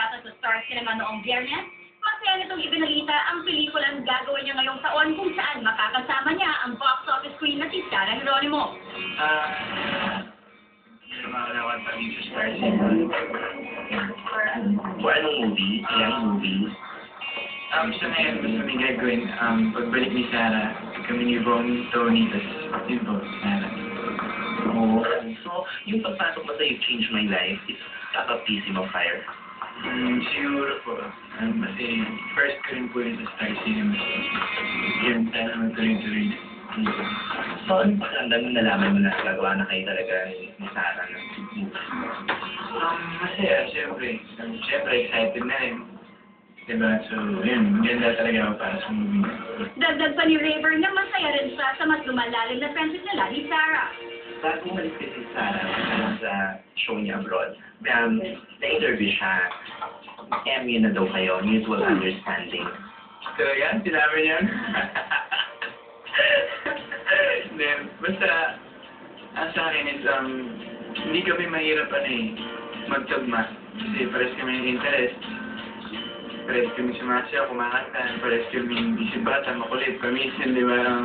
patatag sa Star Cinema noong Biyernes, masaya nitong ibinalita ang pelikulang gagawin niya ngayong taon kung saan makakasama niya ang box office queen na si Sarah Geronimo. Sumakalawan pa dito sa Star Cinema. For anong movie? Ilang movie? Siya ngayon gusto ni gagawin, pagbalik ni Sarah, kami ni Ron, Tony, tapos yun po, Sarah. Oo. So, yung pagpasok mo sa You Changed My Life is kakapisim of fire. Siguro po, kasi first ko rin po yun sa Star Cinema. Yun, sana magtuloy-tuloy dito. So, ano pakiramdam nung nalaman mo na gagawa na kayo talaga ni Sarah ng movie? Masaya, syempre. Syempre, excited na rin. Diba? So, yun, ganda talaga ako para sa movie. Dagdag pa ni Raver na masaya rin siya sa mas lumalalim na friendship nila ni Sarah. Bago umalis kasi si Sarah sa show niya abroad, na-interview siya. MU na daw kayo, mutual understanding. So, yan, sinabi niya. Then, basta, sa akin is, hindi kami mahirap magtugma. Kasi pares kami ng interest. Pares kami sumasya, kumakanta. Pares kami isibata, makulit, pamisin, di ba?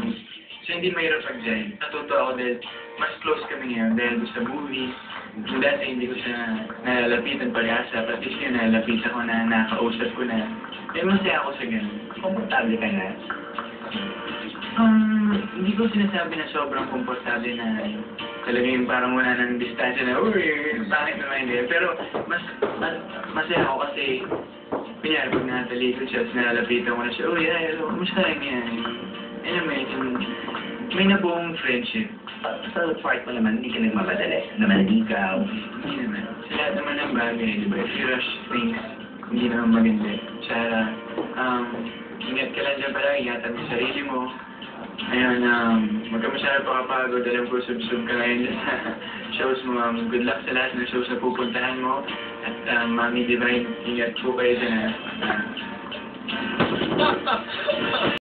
So, hindi mahirap pag-join. Natuto ako dahil mas close kami ngayon dahil sa movie. Dati hindi ko siya nalalapitan pag-asa. At least yun, nalalapitan ko na, nakausap ko na. Eh, masaya ako sa ganun. Komportable ka na? Hindi ko sinasabi na sobrang komportable na talaga yung parang wala ng distansya na, uy, pangit naman hindi. Pero masaya ako kasi, kunyari, pag nakatalikod siya, nalalapitan ko na siya, uy, ay, kamusta rin yan? Alam mo yun, may nabuong friendship. Sa part mo naman, hindi ka nagmamadali. Namanaligaw. Hindi naman. Sa lahat naman ng bagay, di ba? If you rush things, hindi naman maganda. Sarah, ingat ka lang dyan pala, ingatan mo sarili mo. Ayun, huwag ka masyadong pakapagod. Alam ko, sub-sub ka ngayon sa shows mo. Good luck sa lahat ng shows na pupuntahan mo. At Mami Divine, ingat po kayo dyan.